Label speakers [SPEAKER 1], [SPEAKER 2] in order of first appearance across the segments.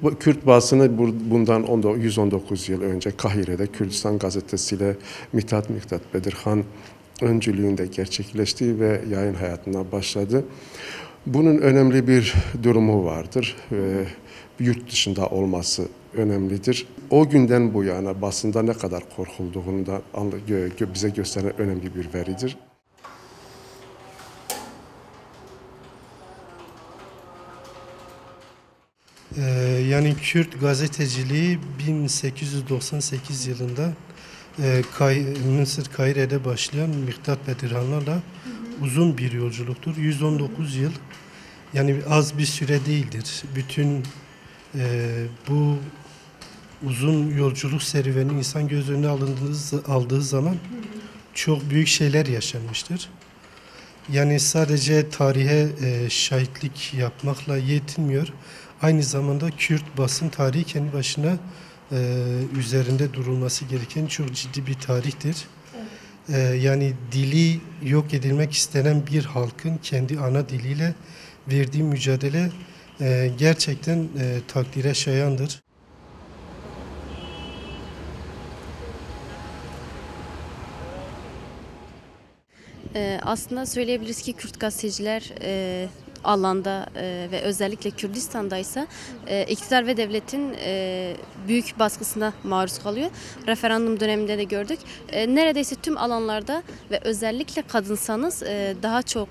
[SPEAKER 1] Bu Kürt basını bundan 119 yıl önce Kahire'de Kürdistan gazetesiyle Mithat Bedirhan öncülüğünde gerçekleşti ve yayın hayatına başladı. Bunun önemli bir durumu vardır. Yurt dışında olması önemlidir. O günden bu yana basında ne kadar korkulduğunu da bize gösteren önemli bir veridir.
[SPEAKER 2] Yani Kürt gazeteciliği 1898 yılında Mısır Kahire'de başlayan Mithat Bedirhanlarla uzun bir yolculuktur. 119 yıl, yani az bir süre değildir. Bütün bu uzun yolculuk serüveni insan göz önüne aldığı zaman çok büyük şeyler yaşanmıştır. Yani sadece tarihe şahitlik yapmakla yetinmiyor. Aynı zamanda Kürt basın tarihi kendi başına üzerinde durulması gereken çok ciddi bir tarihtir. Yani dili yok edilmek istenen bir halkın kendi ana diliyle verdiği mücadele gerçekten takdire şayandır.
[SPEAKER 3] Aslında söyleyebiliriz ki Kürt gazeteciler alanda ve özellikle Kürdistan'daysa iktidar ve devletin büyük baskısına maruz kalıyor. Referandum döneminde de gördük. Neredeyse tüm alanlarda ve özellikle kadınsanız daha çok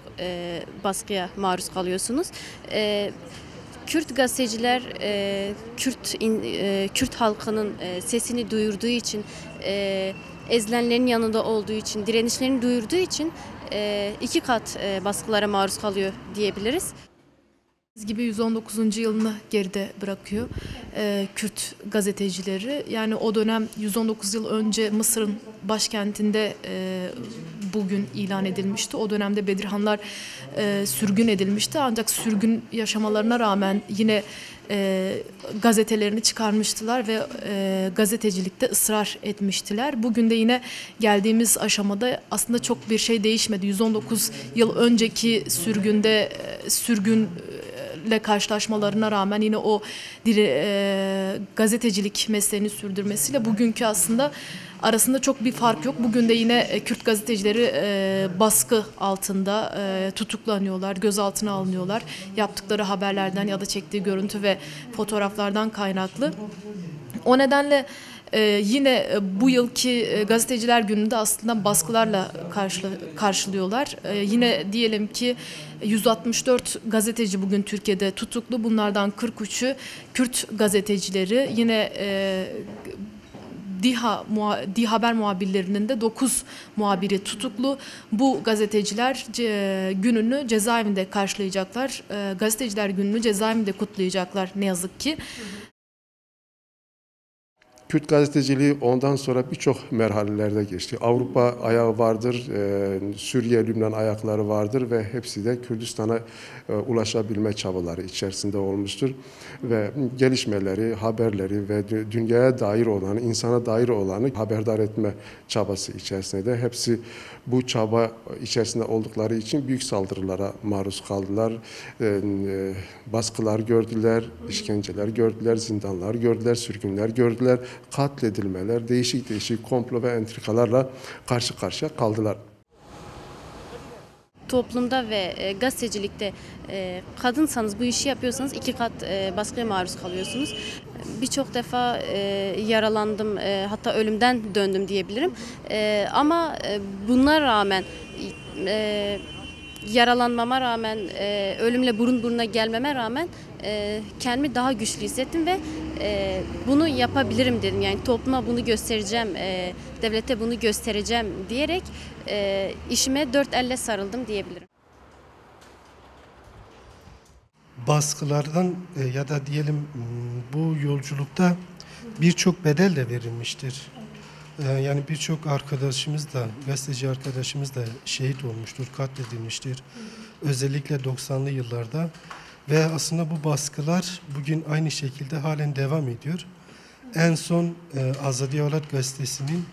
[SPEAKER 3] baskıya maruz kalıyorsunuz. Kürt gazeteciler Kürt halkının sesini duyurduğu için, ezilenlerin yanında olduğu için, direnişlerini duyurduğu için iki kat baskılara maruz kalıyor diyebiliriz.
[SPEAKER 4] Gibi 119. yılını geride bırakıyor Kürt gazetecileri. Yani o dönem 119 yıl önce Mısır'ın başkentinde bugün ilan edilmişti. O dönemde Bedirhanlar sürgün edilmişti. Ancak sürgün yaşamalarına rağmen yine gazetelerini çıkarmıştılar ve gazetecilikte ısrar etmiştiler. Bugün de yine geldiğimiz aşamada aslında çok bir şey değişmedi. 119 yıl önceki sürgünle karşılaşmalarına rağmen yine o gazetecilik mesleğini sürdürmesiyle bugünkü aslında arasında çok bir fark yok. Bugün de yine Kürt gazetecileri baskı altında tutuklanıyorlar, gözaltına alınıyorlar. Yaptıkları haberlerden ya da çektiği görüntü ve fotoğraflardan kaynaklı. O nedenle yine bu yılki Gazeteciler Günü'nde aslında baskılarla karşılıyorlar. Yine diyelim ki 164 gazeteci bugün Türkiye'de tutuklu. Bunlardan 43'ü Kürt gazetecileri. Yine Dİ Haber muhabirlerinin de 9 muhabiri tutuklu. Bu gazeteciler gününü cezaevinde karşılayacaklar. Gazeteciler Günü'nü cezaevinde kutlayacaklar ne yazık ki.
[SPEAKER 1] Kürt gazeteciliği ondan sonra birçok merhalelerde geçti. Avrupa ayağı vardır, Suriye, Lübnan ayakları vardır ve hepsi de Kürdistan'a ulaşabilme çabaları içerisinde olmuştur. Ve gelişmeleri, haberleri ve dünyaya dair olanı, insana dair olanı haberdar etme çabası içerisinde de hepsi bu çaba içerisinde oldukları için büyük saldırılara maruz kaldılar. Baskılar gördüler, işkenceler gördüler, zindanlar gördüler, sürgünler gördüler, katledilmeler, değişik komplo ve entrikalarla karşı karşıya kaldılar.
[SPEAKER 3] Toplumda ve gazetecilikte kadınsanız, bu işi yapıyorsanız iki kat baskıya maruz kalıyorsunuz. Birçok defa yaralandım, hatta ölümden döndüm diyebilirim. Ama buna rağmen, yaralanmama rağmen, ölümle burun buruna gelmeme rağmen kendimi daha güçlü hissettim ve bunu yapabilirim dedim. Yani topluma bunu göstereceğim, devlete bunu göstereceğim diyerek işime dört elle sarıldım diyebilirim.
[SPEAKER 2] Baskılardan ya da diyelim bu yolculukta birçok bedel de verilmiştir. Yani birçok arkadaşımız da, gazeteci arkadaşımız da şehit olmuştur, katledilmiştir. Özellikle 90'lı yıllarda. Ve aslında bu baskılar bugün aynı şekilde halen devam ediyor. En son Azadiye Avlat Gazetesi'nin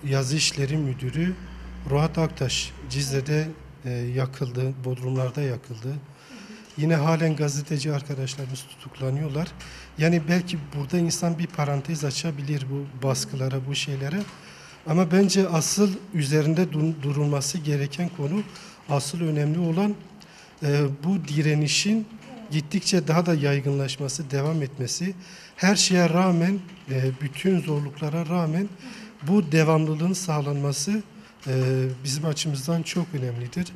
[SPEAKER 2] yazı işleri müdürü Ruhat Aktaş Cizre'de yakıldı, Bodrumlarda yakıldı. Yine halen gazeteci arkadaşlarımız tutuklanıyorlar. Yani belki burada insan bir parantez açabilir bu baskılara, bu şeylere. Ama bence asıl üzerinde durulması gereken konu, asıl önemli olan bu direnişin gittikçe daha da yaygınlaşması, devam etmesi. Her şeye rağmen, bütün zorluklara rağmen bu devamlılığın sağlanması bizim açımızdan çok önemlidir.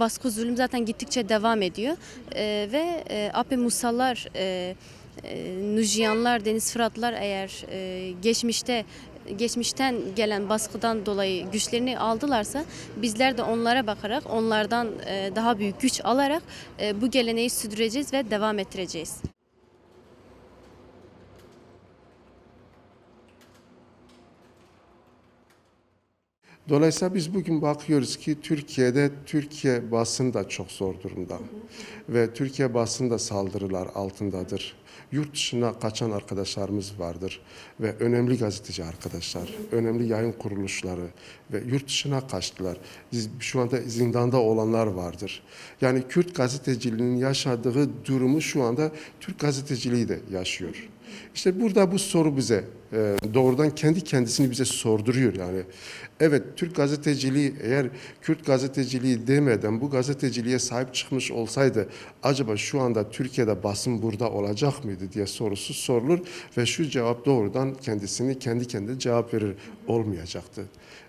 [SPEAKER 3] Baskı zulüm zaten gittikçe devam ediyor. Ve Ape Musallar, Nujiyanlar, Deniz Fıratlar eğer geçmişten gelen baskıdan dolayı güçlerini aldılarsa bizler de onlara bakarak, onlardan daha büyük güç alarak bu geleneği sürdüreceğiz ve devam ettireceğiz.
[SPEAKER 1] Dolayısıyla biz bugün bakıyoruz ki Türkiye basını da çok zor durumda. Ve Türkiye basını da saldırılar altındadır. Yurt dışına kaçan arkadaşlarımız vardır ve önemli gazeteci arkadaşlar, önemli yayın kuruluşları ve yurt dışına kaçtılar. Şu anda zindanda olanlar vardır. Yani Kürt gazeteciliğinin yaşadığı durumu şu anda Türk gazeteciliği de yaşıyor. İşte burada bu soru bize doğrudan kendi kendisini bize sorduruyor yani. Evet, Türk gazeteciliği eğer Kürt gazeteciliği demeden bu gazeteciliğe sahip çıkmış olsaydı acaba şu anda Türkiye'de basın burada olacak mıydı diye sorusu sorulur ve şu cevap doğrudan kendi kendine cevap verir, olmayacaktı.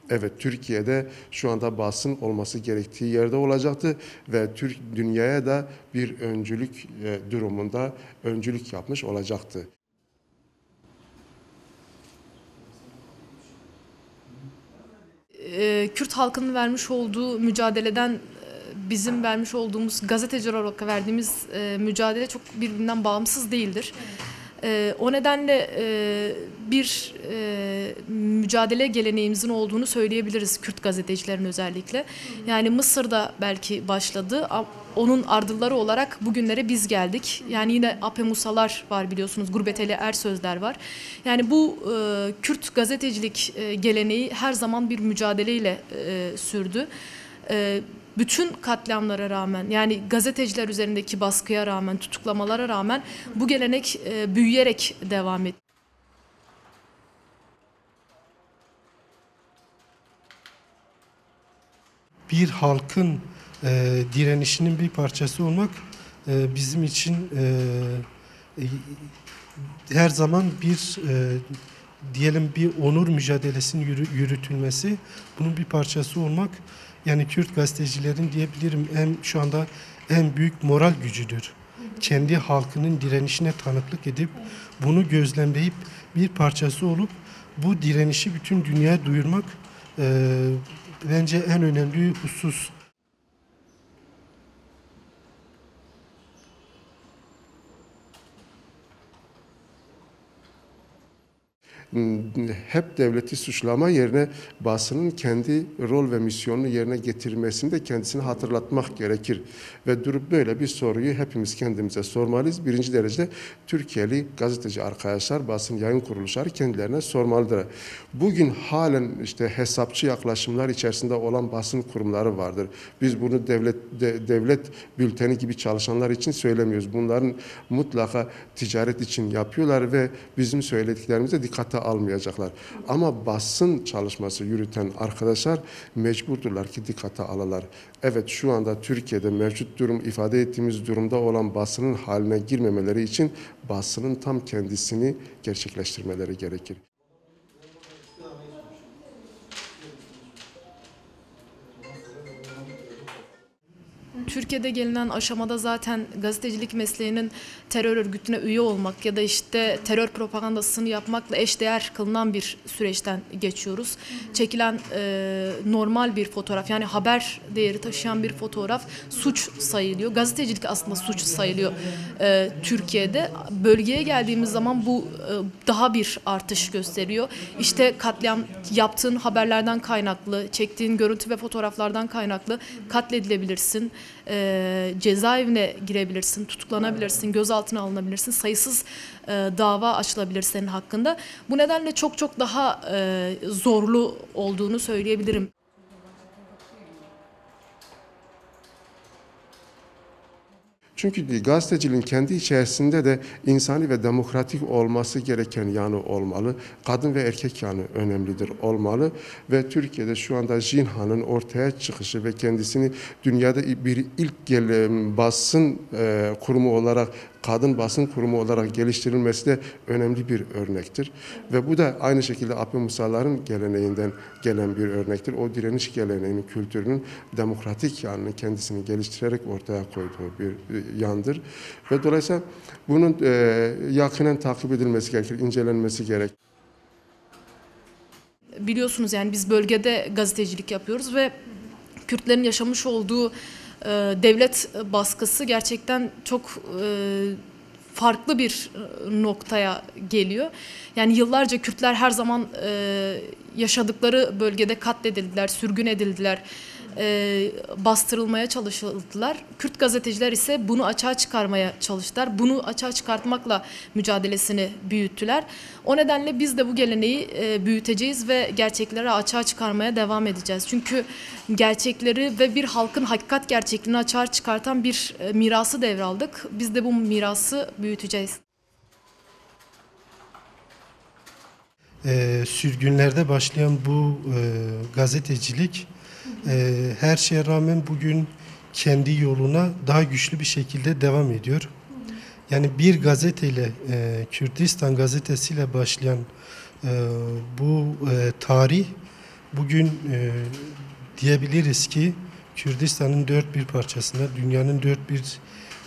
[SPEAKER 1] Evet, Türkiye'de şu anda basın olması gerektiği yerde olacaktı ve dünyaya da bir öncülük durumunda öncülük yapmış olacaktı.
[SPEAKER 4] Kürt halkının vermiş olduğu mücadeleden bizim vermiş olduğumuz gazeteciler olarak verdiğimiz mücadele çok birbirinden bağımsız değildir. O nedenle bir mücadele geleneğimizin olduğunu söyleyebiliriz Kürt gazetecilerin özellikle. Yani Mısır'da belki başladı. Onun ardılları olarak bugünlere biz geldik. Yani yine Ape Musalar var biliyorsunuz, Gurbeteli Ersözler var. Yani bu Kürt gazetecilik geleneği her zaman bir mücadeleyle sürdü. Bütün katliamlara rağmen, yani gazeteciler üzerindeki baskıya rağmen, tutuklamalara rağmen bu gelenek büyüyerek devam etti.
[SPEAKER 2] Bir halkın direnişinin bir parçası olmak bizim için her zaman bir diyelim bir onur mücadelesinin yürütülmesi, bunun bir parçası olmak, yani Kürt gazetecilerin diyebilirim şu anda en büyük moral gücüdür. Kendi halkının direnişine tanıklık edip bunu gözlemleyip bir parçası olup bu direnişi bütün dünyaya duyurmak bence en önemli husus.
[SPEAKER 1] Hep devleti suçlama yerine basının kendi rol ve misyonunu yerine getirmesini de kendisine hatırlatmak gerekir. Ve durup böyle bir soruyu hepimiz kendimize sormalıyız. Birinci derecede Türkiye'li gazeteci arkadaşlar, basın yayın kuruluşları kendilerine sormalıdır. Bugün halen işte hesapçı yaklaşımlar içerisinde olan basın kurumları vardır. Biz bunu devlet bülteni gibi çalışanlar için söylemiyoruz. Bunların mutlaka ticaret için yapıyorlar ve bizim söylediklerimize dikkate almayacaklar. Ama basın çalışması yürüten arkadaşlar mecburdurlar ki dikkate alalar. Evet, şu anda Türkiye'de mevcut durum, ifade ettiğimiz durumda olan basının haline girmemeleri için basının tam kendisini gerçekleştirmeleri gerekir.
[SPEAKER 4] Türkiye'de gelinen aşamada zaten gazetecilik mesleğinin terör örgütüne üye olmak ya da işte terör propagandasını yapmakla eşdeğer kılınan bir süreçten geçiyoruz. Çekilen normal bir fotoğraf, yani haber değeri taşıyan bir fotoğraf suç sayılıyor. Gazetecilik aslında suç sayılıyor Türkiye'de. Bölgeye geldiğimiz zaman bu daha bir artış gösteriyor. İşte katliam, yaptığın haberlerden kaynaklı, çektiğin görüntü ve fotoğraflardan kaynaklı katledilebilirsin. Cezaevine girebilirsin, tutuklanabilirsin, gözaltına alınabilirsin, sayısız dava açılabilir senin hakkında. Bu nedenle çok daha zorlu olduğunu söyleyebilirim.
[SPEAKER 1] Çünkü gazeteciliğin kendi içerisinde de insani ve demokratik olması gereken yanı olmalı. Kadın ve erkek yanı önemlidir olmalı ve Türkiye'de şu anda Jinhan'ın ortaya çıkışı ve kendisini dünyada bir ilk gelen basın kurumu olarak, kadın basın kurumu olarak geliştirilmesi de önemli bir örnektir. Ve bu da aynı şekilde Apı Musaların geleneğinden gelen bir örnektir. O direniş geleneğinin, kültürünün demokratik yanını kendisini geliştirerek ortaya koyduğu bir yandır. Ve dolayısıyla bunun yakinen takip edilmesi gerekir, incelenmesi gerek.
[SPEAKER 4] Biliyorsunuz yani biz bölgede gazetecilik yapıyoruz ve Kürtlerin yaşamış olduğu devlet baskısı gerçekten çok farklı bir noktaya geliyor. Yani yıllarca Kürtler her zaman yaşadıkları bölgede katledildiler, sürgün edildiler, bastırılmaya çalışıldılar. Kürt gazeteciler ise bunu açığa çıkarmaya çalıştılar. Bunu açığa çıkartmakla mücadelesini büyüttüler. O nedenle biz de bu geleneği büyüteceğiz ve gerçekleri açığa çıkarmaya devam edeceğiz. Çünkü gerçekleri ve bir halkın hakikat gerçekliğini açığa çıkartan bir mirası devraldık. Biz de bu mirası büyüteceğiz.
[SPEAKER 2] Sürgünlerde başlayan bu gazetecilik her şeye rağmen bugün kendi yoluna daha güçlü bir şekilde devam ediyor. Yani bir gazeteyle, Kürdistan gazetesiyle başlayan bu tarih bugün diyebiliriz ki Kürdistan'ın dört bir parçasında, dünyanın dört bir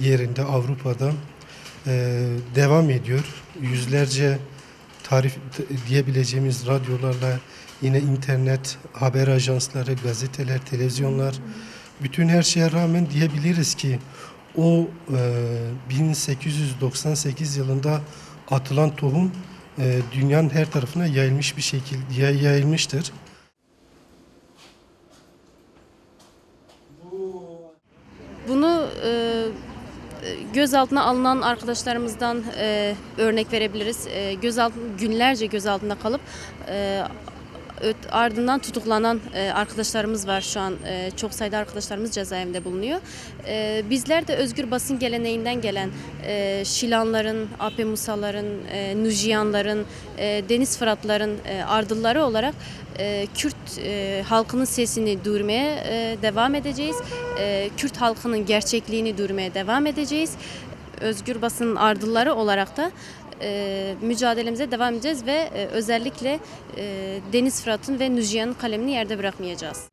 [SPEAKER 2] yerinde, Avrupa'da devam ediyor. Yüzlerce tarif diyebileceğimiz radyolarla, yine internet, haber ajansları, gazeteler, televizyonlar, bütün her şeye rağmen diyebiliriz ki o 1898 yılında atılan tohum dünyanın her tarafına yayılmış bir şekilde yayılmıştır.
[SPEAKER 3] Bunu gözaltına alınan arkadaşlarımızdan örnek verebiliriz. Günlerce gözaltında kalıp ardından tutuklanan arkadaşlarımız var şu an. Çok sayıda arkadaşlarımız cezaevinde bulunuyor. Bizler de özgür basın geleneğinden gelen Şilanların, Apı Musaların, Nujiyanların, Deniz Fıratların ardılları olarak Kürt halkının sesini duyurmaya devam edeceğiz. Kürt halkının gerçekliğini duyurmaya devam edeceğiz. Özgür basının ardılları olarak da mücadelemize devam edeceğiz ve özellikle Deniz Fırat'ın ve Nujiyan'ın kalemini yerde bırakmayacağız.